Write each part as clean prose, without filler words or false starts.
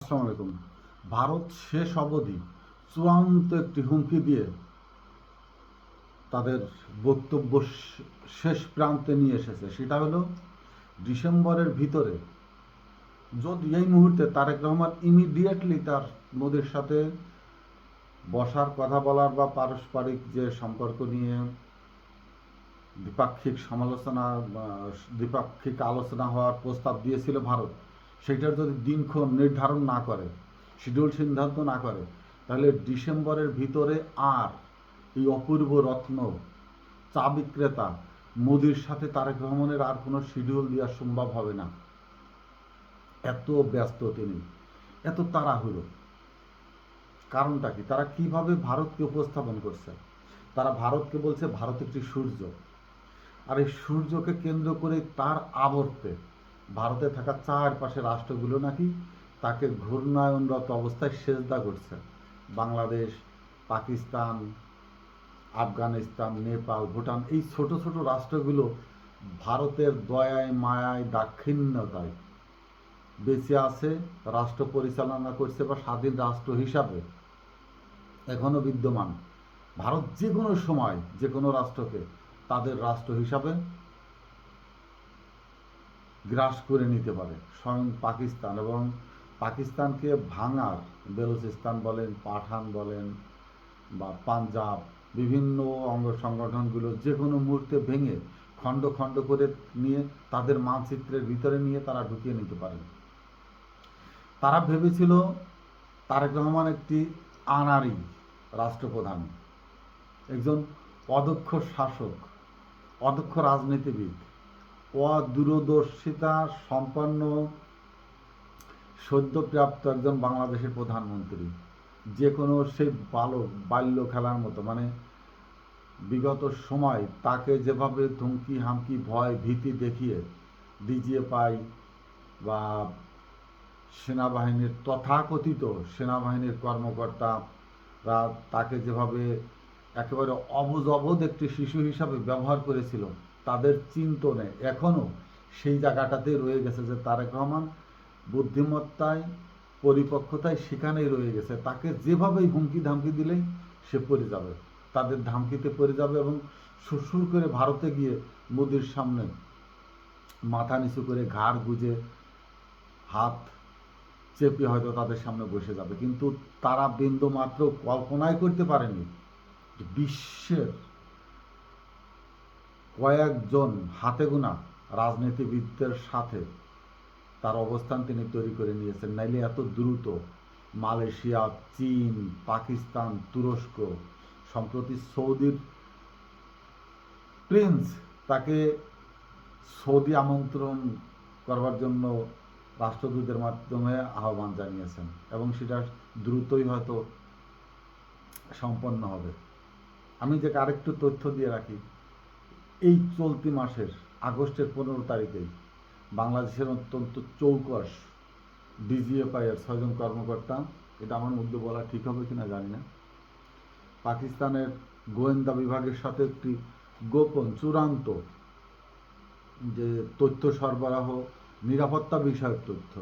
আসসালামু আলাইকুম। ভারত শেষ অবধি চূড়ান্ত একটি হুমকি দিয়ে তাদের বক্তব্য শেষ প্রান্তে নিয়ে এসেছে। সেটা হলো ডিসেম্বরের ভিতরে, যদি এই মুহূর্তে তারেক রহমান ইমিডিয়েটলি তার মোদির সাথে বসার, কথা বলার বা পারস্পরিক যে সম্পর্ক নিয়ে দ্বিপাক্ষিক সমালোচনা, দ্বিপাক্ষিক আলোচনা হওয়ার প্রস্তাব দিয়েছিল ভারত, সেটার যদি দিনক্ষণ নির্ধারণ না করে, শিডিউল সিদ্ধান্ত না করে, তাহলে ডিসেম্বরের ভিতরে আর এই অপূর্ব রত্ন চা বিক্রেতা মোদির সাথে তারেক রহমানের আর কোনো শিডিউল দেওয়া সম্ভব হবে না। এত ব্যস্ত তিনি, এত তাড়াহুড়ো। কারণটা কি? তারা কিভাবে ভারতকে উপস্থাপন করছে? তারা ভারতকে বলছে ভারত একটি সূর্য, আর এই সূর্যকে কেন্দ্র করে তার আবর্তে ভারতে থাকা চারপাশে রাষ্ট্রগুলো নাকি তাকে ঘূর্ণায়নরত অবস্থায় সেজদা করছে। বাংলাদেশ, পাকিস্তান, আফগানিস্তান, নেপাল, ভুটান, এই ছোট ছোট রাষ্ট্রগুলো ভারতের দয়ায়, মায়ায়, দাক্ষিণ্যতায় বেঁচে আছে, রাষ্ট্র পরিচালনা করছে বা স্বাধীন রাষ্ট্র হিসাবে এখনো বিদ্যমান। ভারত যে কোনো সময় যে কোনো রাষ্ট্রকে তাদের রাষ্ট্র হিসাবে গ্রাস করে নিতে পারে। স্বয়ং পাকিস্তান, এবং পাকিস্তানকে ভাঙার, বেলুচিস্তান বলেন, পাঠান বলেন বা পাঞ্জাব, বিভিন্ন অঙ্গ সংগঠনগুলো যে কোনো মুহূর্তে ভেঙে খণ্ড খণ্ড করে নিয়ে তাদের মানচিত্রের ভিতরে নিয়ে তারা ঢুকিয়ে নিতে পারে। তারা ভেবেছিল তারেক রহমান একটি আনাড়ি রাষ্ট্রপ্রধান, একজন অদক্ষ শাসক, অদক্ষ রাজনীতিবিদ, অদূরদর্শিতা সম্পন্ন সদ্যপ্রাপ্ত একজন বাংলাদেশের প্রধানমন্ত্রী, যে কোনো সেই বাল্য খেলার মতো, মানে বিগত সময় তাকে যেভাবে ধমকি হামকি ভয় ভীতি দেখিয়ে ডিজিএফআই বা সেনাবাহিনীর তথাকথিত সেনাবাহিনীর কর্মকর্তারা তাকে যেভাবে একেবারে অবুঝ একটি শিশু হিসাবে ব্যবহার করেছিল, তাদের চিন্তনে এখনও সেই জায়গাটাতে রয়ে গেছে যে তারেক রহমান বুদ্ধিমত্তায়, পরিপক্কতায় সেখানেই রয়ে গেছে। তাকে যেভাবেই হুমকি ধামকি দিলেই সে পড়ে যাবে, তাদের ধামকিতে পড়ে যাবে এবং সুরসুর করে ভারতে গিয়ে মোদির সামনে মাথা নিচু করে ঘাড় গুজে হাত চেপে হয়তো তাদের সামনে বসে যাবে। কিন্তু তারা বিন্দু মাত্র কল্পনাই করতে পারেনি বিশ্বের কয়েকজন হাতে গোনা রাজনীতিবিদদের সাথে তার অবস্থান তিনি তৈরি করে নিয়েছেন। নাইলে এত দ্রুত মালয়েশিয়া, চীন, পাকিস্তান, তুরস্ক, সম্প্রতি সৌদির প্রিন্স তাকে সৌদি আমন্ত্রণ করবার জন্য রাষ্ট্রদূতের মাধ্যমে আহ্বান জানিয়েছেন, এবং সেটা দ্রুতই হয়তো সম্পন্ন হবে। আমি যে আরেকটু তথ্য দিয়ে রাখি, এই চলতি মাসের আগস্টের 15 তারিখেই বাংলাদেশের অত্যন্ত চৌকস ডিজিএফআই এর 6 জন কর্মকর্তা, এটা আমার মধ্যে বলা ঠিক হবে কিনা জানি না, পাকিস্তানের গোয়েন্দা বিভাগের সাথে একটি গোপন চূড়ান্ত যে তথ্য সরবরাহ, নিরাপত্তা বিষয়ক তথ্য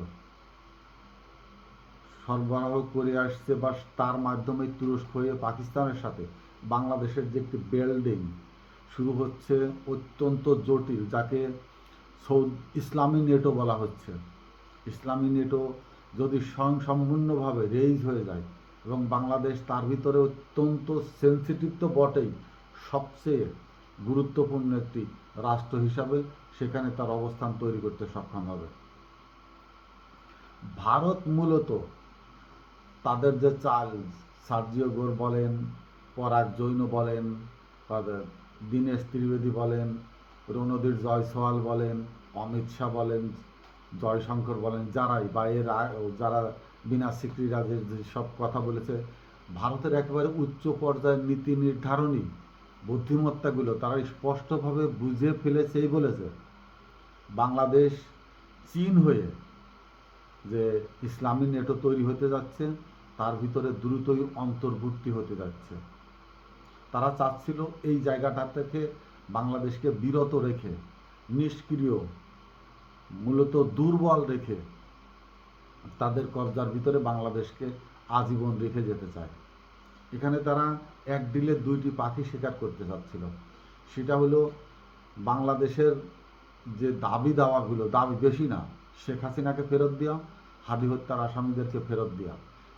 সরবরাহ করে আসছে, বা তার মাধ্যমে তুরস্ক হয়ে পাকিস্তানের সাথে বাংলাদেশের যে একটি বিল্ডিং শুরু হচ্ছে অত্যন্ত জটিল, যাকে ইসলামী নেটো বলা হচ্ছে। ইসলামী নেটো যদি স্বয়ংসম্পূর্ণভাবে রেইজ হয়ে যায়, এবং বাংলাদেশ তার ভিতরে অত্যন্ত সেন্সিটিভ তো বটেই, সবচেয়ে গুরুত্বপূর্ণ একটি রাষ্ট্র হিসাবে সেখানে তার অবস্থান তৈরি করতে সক্ষম হবে। ভারত মূলত তাদের যে চাল, সার্জিও গোর বলেন, পরাগ জৈন বলেন, দীনেশ ত্রিবেদী বলেন, রণধীর জয়সওয়াল বলেন, অমিত শাহ বলেন, জয়শঙ্কর বলেন, যারাই বা যারা বিনা সিকরিরাজের যেসব কথা বলেছে, ভারতের একেবারে উচ্চ পর্যায়ের নীতি নির্ধারণী বুদ্ধিমত্তাগুলো তারা স্পষ্টভাবে বুঝে ফেলেছেই বলেছে বাংলাদেশ চীন হয়ে যে ইসলামী নেটো তৈরি হতে যাচ্ছে, তার ভিতরে দ্রুতই অন্তর্ভুক্তি হতে যাচ্ছে। তারা চাচ্ছিল এই জায়গাটা থেকে বাংলাদেশকে বিরত রেখে, নিষ্ক্রিয়, মূলত দুর্বল রেখে তাদের কবজার ভিতরে বাংলাদেশকে আজীবন রেখে যেতে চায়। এখানে তারা এক ডিলে দুইটি পাখি শিকার করতে চাচ্ছিল। সেটা হলো বাংলাদেশের যে দাবি দাওয়াগুলো, দাবি বেশি না, শেখ হাসিনাকে ফেরত দেওয়া, হাদি হত্যার আসামিদেরকে ফেরত দেওয়া,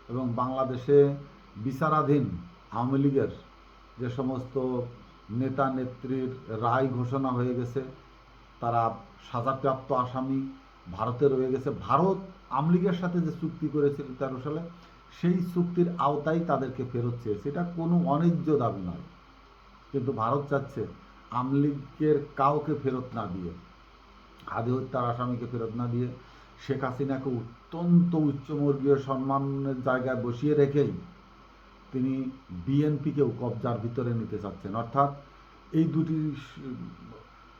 এবং বাংলাদেশে বিচারাধীন আওয়ামী লীগের যে সমস্ত নেতা নেত্রীর রায় ঘোষণা হয়ে গেছে, তারা সাজাপ্রাপ্ত আসামি ভারতে রয়ে গেছে, ভারত আওয়ামী লীগের সাথে যে চুক্তি করেছিল 13 সালে, সেই চুক্তির আওতায় তাদেরকে ফেরত চেয়েছে। এটা কোনো অন্যায্য দাবি নয়, কিন্তু ভারত চাচ্ছে আওয়ামী লীগের কাউকে ফেরত না দিয়ে, হাদি হত্যার আসামিকে ফেরত না দিয়ে, শেখ হাসিনাকে অত্যন্ত উচ্চবর্গীয় সম্মানের জায়গায় বসিয়ে রেখেই তিনি বিএনপিকেও কবজার ভিতরে নিতে চাচ্ছেন। অর্থাৎ এই দুটি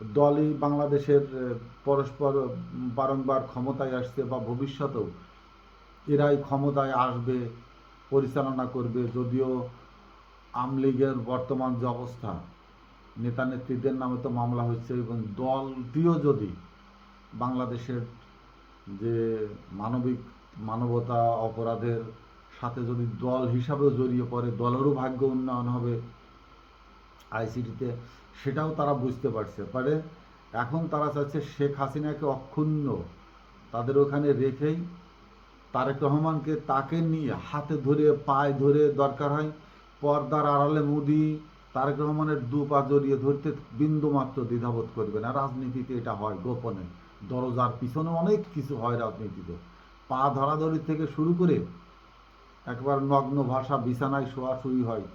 দলই বাংলাদেশের পরস্পর বারংবার ক্ষমতায় আসছে, বা ভবিষ্যতেও এরাই ক্ষমতায় আসবে, পরিচালনা করবে। যদিও আওয়ামী লীগের বর্তমান যে অবস্থা, নেতা নেত্রীদের নামে তো মামলা হচ্ছে, এবং দলটিও যদি বাংলাদেশের যে মানবতা অপরাধের সাথে যদি দল হিসাবেও জড়িয়ে পড়ে, দলেরও ভাগ্য উন্নয়ন হবে আইসিটিতে, সেটাও তারা বুঝতে পারে। এখন তারা চাচ্ছে শেখ হাসিনাকে অক্ষুণ্ণ তাদের ওখানে রেখেই তারেক রহমানকে তাকে নিয়ে হাতে ধরে পায়ে ধরে, দরকার হয় পর্দার আড়ালে মোদি তারেক রহমানের দু পা জড়িয়ে ধরতে বিন্দুমাত্র দ্বিধাবোধ করবে না। রাজনীতিতে এটা হয় গোপনে, দরজার পিছনে অনেক কিছু হয় রাজনীতিতে, পা ধরাধরি থেকে শুরু করে একবার নগ্ন ভাষা, বিছানায় শোয়াশুয়ি হয়,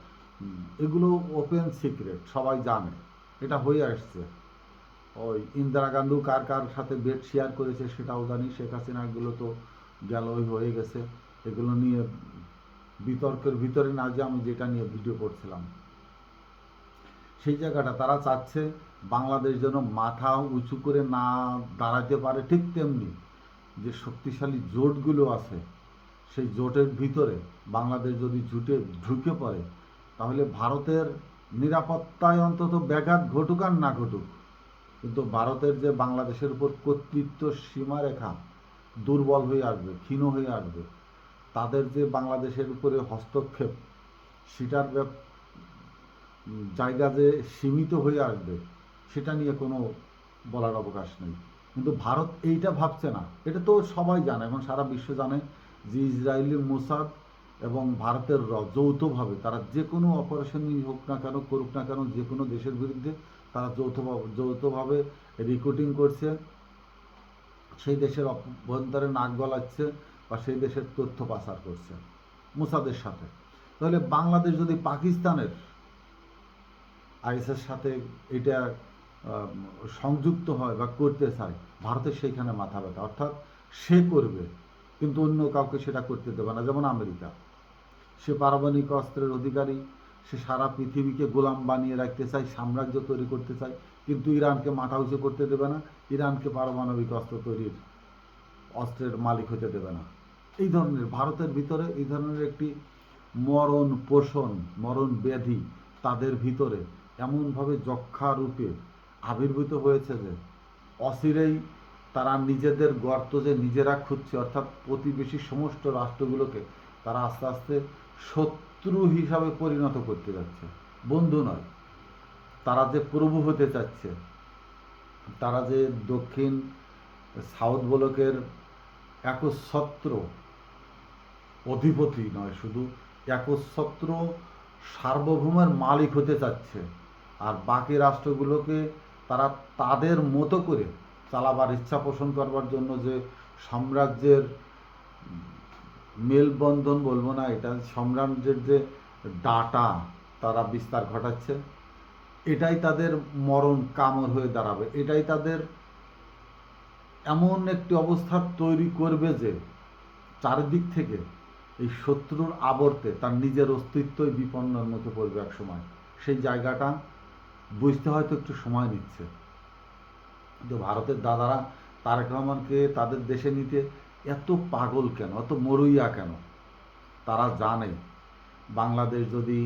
এগুলো ওপেন সিক্রেট, সবাই জানে, এটা হয়ে আসছে। ওই ইন্দিরা গান্ধী কার কার সাথে বেড শেয়ার করেছে সেটাও জানি, শেখ হাসিনা এগুলো তো গেলই হয়ে গেছে। এগুলো নিয়ে বিতর্কের ভিতরে না যে আমি যেটা নিয়ে ভিডিও করছিলাম, সেই জায়গাটা তারা চাচ্ছে বাংলাদেশ যেন মাথা উঁচু করে না দাঁড়াতে পারে। ঠিক তেমনি যে শক্তিশালী জোটগুলো আছে, সেই জোটের ভিতরে বাংলাদেশ যদি ঢুকে পড়ে, তাহলে ভারতের নিরাপত্তায় অন্তত ব্যাঘাত ঘটুক আর না ঘটুক, কিন্তু ভারতের যে বাংলাদেশের উপর কর্তৃত্ব সীমারেখা দুর্বল হয়ে আসবে, ক্ষীণ হয়ে আসবে, তাদের যে বাংলাদেশের উপরে হস্তক্ষেপ, সেটার জায়গা যে সীমিত হয়ে আসবে, সেটা নিয়ে কোনো বলার অবকাশ নেই। কিন্তু ভারত এইটা ভাবছে না। এটা তো সবাই জানে, এখন সারা বিশ্ব জানে যে ইসরায়েলি মোসাদ এবং ভারতের যৌথভাবে তারা যে কোনো অপারেশনই হোক না কেন, করুক না কেন, যে কোনো দেশের বিরুদ্ধে তারা যৌথভাবে রিক্রুটিং করছে, সেই দেশের অভ্যন্তরে নাক গলাচ্ছে, বা সেই দেশের তথ্য পাচার করছে মোসাদের সাথে। তাহলে বাংলাদেশ যদি পাকিস্তানের আইএসের সাথে এটা সংযুক্ত হয় বা করতে চায়, ভারতের সেইখানে মাথা ব্যথা। অর্থাৎ সে করবে, কিন্তু অন্য কাউকে সেটা করতে দেবে না। যেমন আমেরিকা, সে পারমাণবিক অস্ত্রের অধিকারী, সে সারা পৃথিবীকে গোলাম বানিয়ে রাখতে চায়, সাম্রাজ্য তৈরি করতে চায়, কিন্তু ইরানকে মাথা উঁচু করতে দেবে না, ইরানকে পারমাণবিক অস্ত্রের মালিক হতে দেবে না। এই ধরনের ভারতের ভিতরে এই ধরনের একটি মরণ ব্যাধি তাদের ভিতরে এমনভাবে যক্ষা রূপে আবির্ভূত হয়েছে যে অচিরেই তারা নিজেদের গর্ত যে নিজেরা খুঁজছে, অর্থাৎ প্রতিবেশী সমস্ত রাষ্ট্রগুলোকে তারা আস্তে আস্তে শত্রু হিসাবে পরিণত করতে যাচ্ছে, বন্ধু নয়। তারা যে প্রভু হতে চাচ্ছে, তারা যে দক্ষিণ সাউথ ব্লকের একচ্ছত্র অধিপতি নয়, শুধু একচ্ছত্র সার্বভৌমের মালিক হতে চাচ্ছে, আর বাকি রাষ্ট্রগুলোকে তারা তাদের মতো করে চালাবার ইচ্ছা পোষণ করবার জন্য যে সাম্রাজ্যের মেলবন্ধন বলবো না, এটা সাম্রাজ্যের যে ডাটা তারা বিস্তার ঘটাচ্ছে, এটাই তাদের মরণ কামড় হয়ে দাঁড়াবে। এটাই তাদের এমন একটি অবস্থা তৈরি করবে যে চারিদিক থেকে এই শত্রুর আবর্তে তার নিজের অস্তিত্বই বিপন্নের মতো পড়বে এক সময়। সেই জায়গাটা বুঝতে হয়তো একটু সময় নিচ্ছে, কিন্তু ভারতের দাদারা তারেক রহমানকে তাদের দেশে নিতে এত পাগল কেন, এত মরুইয়া কেন? তারা জানে বাংলাদেশ যদি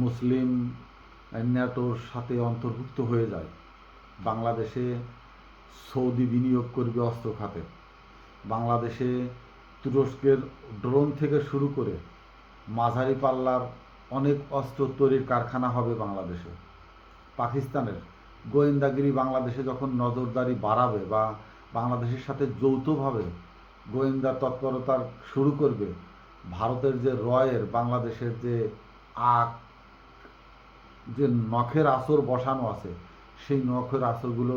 মুসলিম ন্যাটোর সাথে অন্তর্ভুক্ত হয়ে যায়, বাংলাদেশে সৌদি বিনিয়োগ করবে অস্ত্র খাতে, বাংলাদেশে তুরস্কের ড্রোন থেকে শুরু করে মাঝারি পাল্লার অনেক অস্ত্র তৈরির কারখানা হবে বাংলাদেশে। পাকিস্তানের গোয়েন্দাগিরি বাংলাদেশে যখন নজরদারি বাড়াবে বা বাংলাদেশের সাথে যৌথভাবে গোয়েন্দা তৎপরতা শুরু করবে, ভারতের যে রয়ের বাংলাদেশের যে আখ যে নখের আসর বসানো আছে, সেই নখের আসরগুলো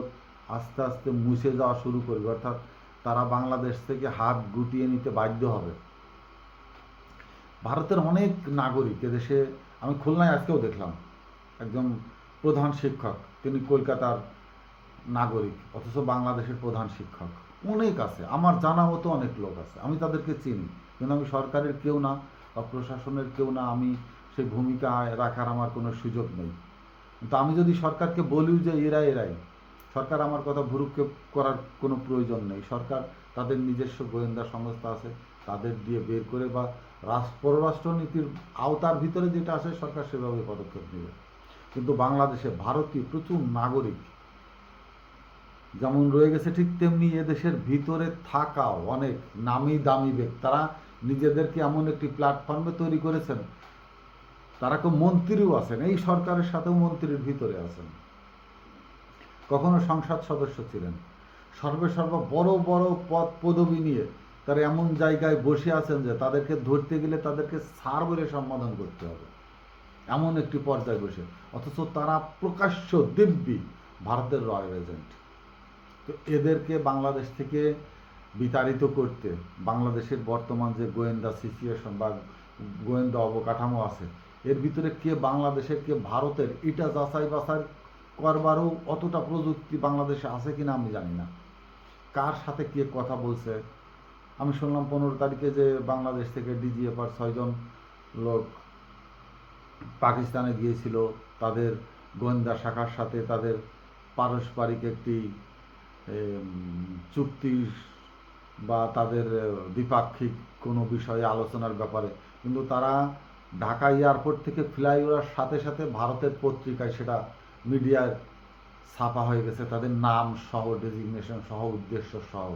আস্তে আস্তে মুছে যাওয়া শুরু করবে, অর্থাৎ তারা বাংলাদেশ থেকে হাত গুটিয়ে নিতে বাধ্য হবে। ভারতের অনেক নাগরিক এদেশে, আমি খুলনায় আজকেও দেখলাম একজন প্রধান শিক্ষক, তিনি কলকাতার নাগরিক অথচ বাংলাদেশের প্রধান শিক্ষক। অনেক আছে, আমার জানা মতো অনেক লোক আছে, আমি তাদেরকে চিনি, কিন্তু আমি সরকারের কেউ না বা প্রশাসনের কেউ না, আমি সেই ভূমিকা রাখার আমার কোনো সুযোগ নেই। কিন্তু আমি যদি সরকারকে বলিও যে এরাই, সরকার আমার কথা ভ্রুক্ষেপ করার কোনো প্রয়োজন নেই। সরকার তাদের নিজস্ব গোয়েন্দা সংস্থা আছে, তাদের দিয়ে বের করে বা পররাষ্ট্রনীতির আওতার ভিতরে যেটা আছে সরকার সেভাবে পদক্ষেপ নেবে। কিন্তু বাংলাদেশে ভারতীয় প্রচুর নাগরিক যেমন রয়ে গেছে, ঠিক তেমনি এদেশের ভিতরে থাকাও অনেক নামি দামি ব্যক্তি, তারা নিজেদেরকে এমন একটি প্ল্যাটফর্মে তৈরি করেছেন, তারা কেউ মন্ত্রীও আছেন, এই সরকারের সাথেও মন্ত্রীর ভিতরে আছেন, কখনো সংসদ সদস্য ছিলেন, সর্বা বড় বড় পদ পদবি নিয়ে তারা এমন জায়গায় বসে আছেন যে তাদেরকে ধরতে গেলে তাদেরকে স্যার বলে সম্বোধন করতে হবে, এমন একটি পর্যায়ে বসে, অথচ তারা প্রকাশ্য দিব্যি ভারতের রয়্যাল এজেন্ট। তো এদেরকে বাংলাদেশ থেকে বিতাড়িত করতে বাংলাদেশের বর্তমান যে গোয়েন্দা সিচুয়েশন বা গোয়েন্দা অবকাঠামো আছে, এর ভিতরে কে বাংলাদেশের কে ভারতের, এটা যাচাই বাছাই করবারও অতটা প্রযুক্তি বাংলাদেশে আছে কিনা আমি জানি না। কার সাথে কে কথা বলছে, আমি শুনলাম 15 তারিখে যে বাংলাদেশ থেকে ডিজিএফআর 6 জন লোক পাকিস্তানে গিয়েছিল, তাদের গোয়েন্দা শাখার সাথে তাদের পারস্পরিক একটি চুক্তি বা তাদের দ্বিপাক্ষিক কোনো বিষয়ে আলোচনার ব্যাপারে, কিন্তু তারা ঢাকা এয়ারপোর্ট থেকে ফ্লাই ওভার সাথে সাথে ভারতের পত্রিকায় সেটা মিডিয়ায় ছাপা হয়ে গেছে, তাদের নাম সহ, ডেজিগনেশন সহ, উদ্দেশ্য সহ।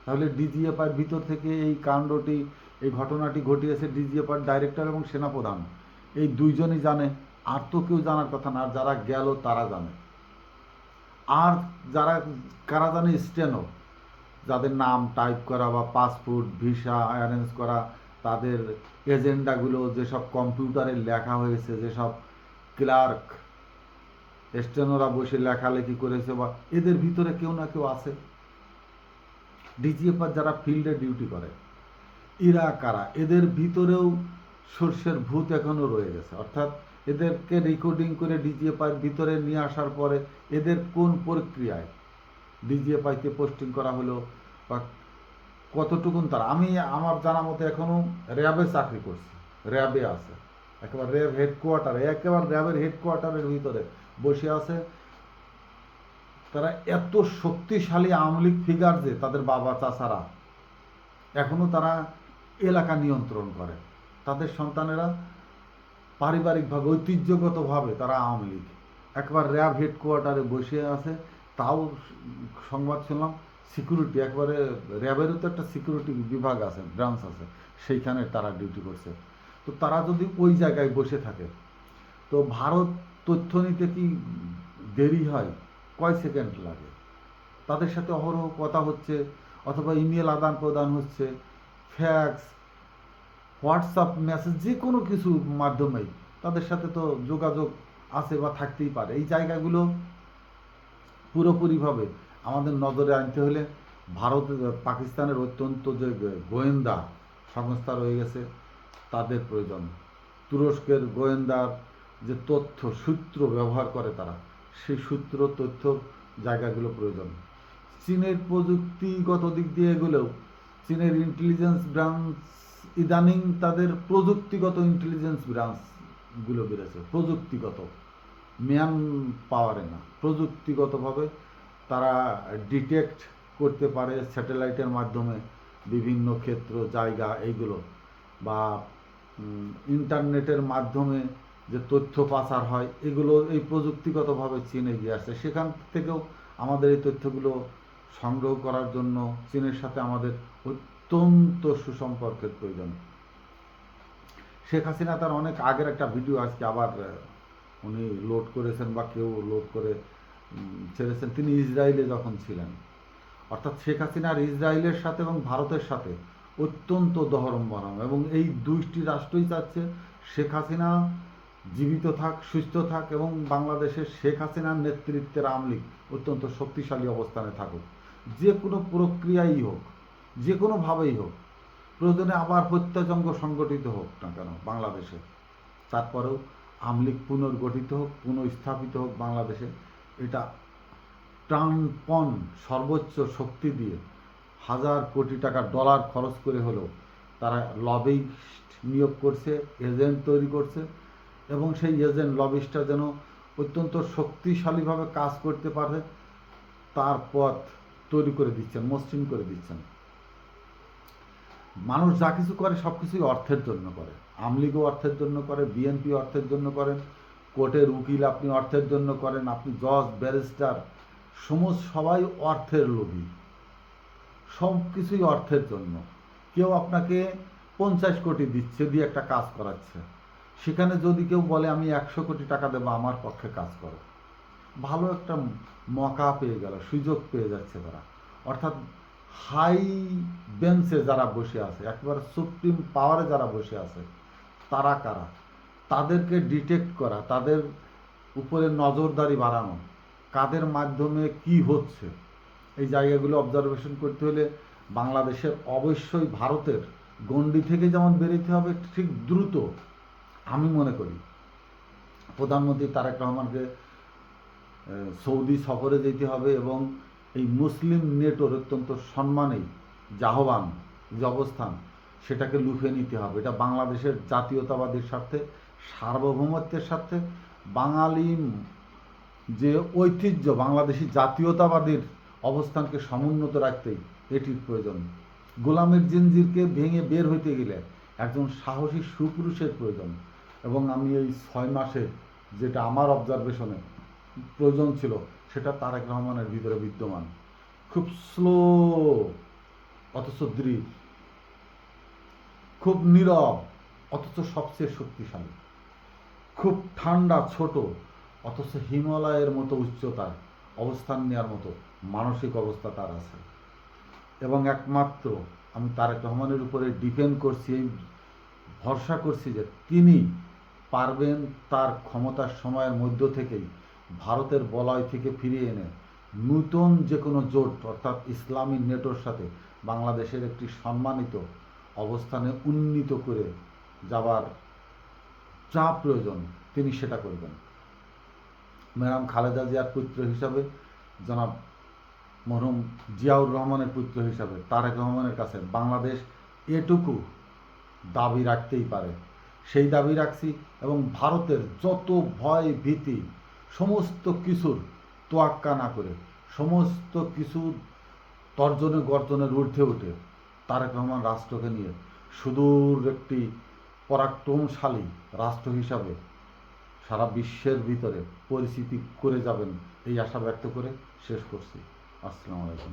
তাহলে ডিজিএফআই ভিতর থেকে এই কাণ্ডটি, এই ঘটনাটি ঘটিয়েছে ডিজিএফআই ডাইরেক্টর এবং সেনাপ্রধান, এই দুইজনই জানে, আর তো কেউ জানার কথা না। আর যারা গেল তারা জানে, আর যারা কারা জানে, স্টেনো, যাদের নাম টাইপ করা বা পাসপোর্ট ভিসা অ্যারেঞ্জ করা, তাদের এজেন্ডাগুলো যেসব কম্পিউটারে লেখা হয়েছে, যেসব ক্লার্ক স্টেনোরা বসে লেখালেখি করেছে, বা এদের ভিতরে কেউ না কেউ আছে। ডিজিএফআর যারা ফিল্ডে ডিউটি করে, এরা কারা, এদের ভিতরেও সর্ষের ভূত এখনো রয়ে গেছে। অর্থাৎ এদেরকে রেকর্ডিং করে ডিজিএফআই ভিতরে নিয়ে আসার পরে এদের কোন প্রক্রিয়ায় ডিজিএফআইতে পোস্টিং করা হলো বা কতটুকুন তারা, আমি আমার জানা মতো এখনো র্যাবে চাকরি করছে, র্যাবে আছে, একেবারে র্যাব হেডকোয়ার্টারে, একেবারে র্যাবের হেডকোয়ার্টারের ভিতরে বসে আছে। তারা এত শক্তিশালী আওয়ামী লীগ ফিগার যে তাদের বাবা চাচারা এখনো তারা এলাকা নিয়ন্ত্রণ করে, তাদের সন্তানেরা পারিবারিকভাবে ঐতিহ্যগতভাবে তারা আওয়ামী লীগ, একবার র্যাব হেডকোয়ার্টারে বসে আছে। তাও সংবাদ শুনলাম সিকিউরিটি, একবারে র্যাবেরও তো একটা সিকিউরিটি বিভাগ আছে, ব্রাঞ্চ আছে, সেইখানে তারা ডিউটি করছে। তো তারা যদি ওই জায়গায় বসে থাকে, তো ভারত তথ্য নিতে কি দেরি হয়? কয় সেকেন্ড লাগে? তাদের সাথে অহরহ কথা হচ্ছে, অথবা ইমেল আদান প্রদান হচ্ছে, ফ্যাক্স, হোয়াটসঅ্যাপ মেসেজ, যে কোনো কিছু মাধ্যমেই তাদের সাথে তো যোগাযোগ আছে বা থাকতেই পারে। এই জায়গাগুলো পুরোপুরিভাবে আমাদের নজরে আনতে হলে ভারত পাকিস্তানের অত্যন্ত যে গোয়েন্দা সংস্থা রয়ে গেছে তাদের প্রয়োজন। তুরস্কের গোয়েন্দার যে তথ্য সূত্র ব্যবহার করে তারা, সেই সূত্র তথ্য জায়গাগুলো প্রয়োজন। চীনের প্রযুক্তিগত দিক দিয়ে এগুলোও, চীনের ইন্টেলিজেন্স ব্রাঞ্চ ইদানিং তাদের প্রযুক্তিগত ইন্টেলিজেন্স ব্রাঞ্চগুলো বেড়েছে, প্রযুক্তিগত, ম্যান পাওয়ারে না, প্রযুক্তিগতভাবে তারা ডিটেক্ট করতে পারে স্যাটেলাইটের মাধ্যমে বিভিন্ন ক্ষেত্র, জায়গা, এইগুলো, বা ইন্টারনেটের মাধ্যমে যে তথ্য পাচার হয়, এগুলো এই প্রযুক্তিগতভাবে চীন এগিয়ে আসছে। সেখান থেকেও আমাদের এই তথ্যগুলো সংগ্রহ করার জন্য চীনের সাথে আমাদের অত্যন্ত সুসম্পর্কের প্রয়োজন। শেখ হাসিনা তার অনেক আগের একটা ভিডিও আজকে আবার উনি লোড করেছেন বা কেউ লোড করে ছেড়েছেন, তিনি ইসরায়েলে যখন ছিলেন। অর্থাৎ শেখ হাসিনার ইসরায়েলের সাথে এবং ভারতের সাথে অত্যন্ত দহরম বহরম, এবং এই দুইটি রাষ্ট্রই চাচ্ছে শেখ হাসিনা জীবিত থাক, সুস্থ থাক, এবং বাংলাদেশের শেখ হাসিনার নেতৃত্বের আওয়ামী লীগ অত্যন্ত শক্তিশালী অবস্থানে থাকুক। যে কোনো প্রক্রিয়াই হোক, যে কোনোভাবেই হোক, প্রয়োজনে আবার হত্যাযজ্ঞ সংগঠিত হোক না কেন বাংলাদেশে, তারপরেও আওয়ামী লীগ পুনর্গঠিত হোক, পুনঃস্থাপিত হোক বাংলাদেশে। এটা প্রাণপণ সর্বোচ্চ শক্তি দিয়ে হাজার কোটি টাকা ডলার খরচ করে হলেও তারা লবিস্ট নিয়োগ করছে, এজেন্ট তৈরি করছে, এবং সেই এজেন্ট লবিস্টটা যেন অত্যন্ত শক্তিশালীভাবে কাজ করতে পারে তার পথ তৈরি করে দিচ্ছেন, মসৃণ করে দিচ্ছেন। মানুষ যা কিছু করে সব কিছুই অর্থের জন্য করে। আওয়ামী লীগও অর্থের জন্য করে, বিএনপি অর্থের জন্য করেন, কোর্টের উকিল আপনি অর্থের জন্য করেন, আপনি জজ, ব্যারিস্টার, সবাই অর্থের লোভী, সব কিছুই অর্থের জন্য। কেউ আপনাকে 50 কোটি দিচ্ছে, দিয়ে একটা কাজ করাচ্ছে, সেখানে যদি কেউ বলে আমি 100 কোটি টাকা দেবো আমার পক্ষে কাজ করো, ভালো একটা মকা পেয়ে গেল, সুযোগ পেয়ে যাচ্ছে তারা। অর্থাৎ হাই বেঞ্চে যারা বসে আছে, একেবারে সুপ্রিম পাওয়ারে যারা বসে আছে, তারা কারা, তাদেরকে ডিটেক্ট করা, তাদের উপরে নজরদারি বাড়ানো, কাদের মাধ্যমে কি হচ্ছে, এই জায়গাগুলো অবজারভেশন করতে হলে বাংলাদেশের অবশ্যই ভারতের গণ্ডি থেকে যেমন বেরোতে হবে, ঠিক দ্রুত আমি মনে করি প্রধানমন্ত্রী তারেক রহমানকে সৌদি সফরে যেতে হবে, এবং এই মুসলিম নেটোর অত্যন্ত সম্মানেই জাহবান যে অবস্থান, সেটাকে লুফে নিতে হবে। এটা বাংলাদেশের জাতীয়তাবাদের স্বার্থে, সার্বভৌমত্বের স্বার্থে, বাঙালি যে ঐতিহ্য, বাংলাদেশি জাতীয়তাবাদের অবস্থানকে সমুন্নত রাখতেই এটির প্রয়োজন। গোলামের জিনজিরকে ভেঙে বের হইতে গেলে একজন সাহসী সুপুরুষের প্রয়োজন, এবং আমি এই 6 মাসে যেটা আমার অবজারভেশনে প্রয়োজন ছিল, সেটা তারেক রহমানের ভিতরে বিদ্যমান। খুব স্লো অথচ দৃঢ়, খুব নীরব অথচ সবচেয়ে শক্তিশালী, খুব ঠান্ডা ছোট অথচ হিমালয়ের মতো উচ্চতার অবস্থান নেওয়ার মতো মানসিক অবস্থা তার আছে। এবং একমাত্র আমি তারেক রহমানের উপরে ডিপেন্ড করছি, এই ভরসা করছি যে তিনি পারবেন তার ক্ষমতার সময়ের মধ্য থেকেই ভারতের বলয় থেকে ফিরিয়ে এনে নূতন যে কোনো জোট, অর্থাৎ ইসলামী নেটোর সাথে বাংলাদেশের একটি সম্মানিত অবস্থানে উন্নীত করে যাবার যা প্রয়োজন তিনি সেটা করবেন। ম্যাডাম খালেদা জিয়ার পুত্র হিসাবে, জনাব মরহুম জিয়াউর রহমানের পুত্র হিসাবে তারেক রহমানের কাছে বাংলাদেশ এটুকু দাবি রাখতেই পারে, সেই দাবি রাখছি। এবং ভারতের যত ভয় ভীতি, সমস্ত কিছুর তোয়াক্কা না করে, সমস্ত কিছু তর্জনে গর্জনের ঊর্ধ্বে উঠে তারেক রহমান রাষ্ট্রকে নিয়ে সুদূর একটি পরাক্রমশালী রাষ্ট্র হিসাবে সারা বিশ্বের ভিতরে পরিচিতি করে যাবেন, এই আশা ব্যক্ত করে শেষ করছি। আসসালামু আলাইকুম।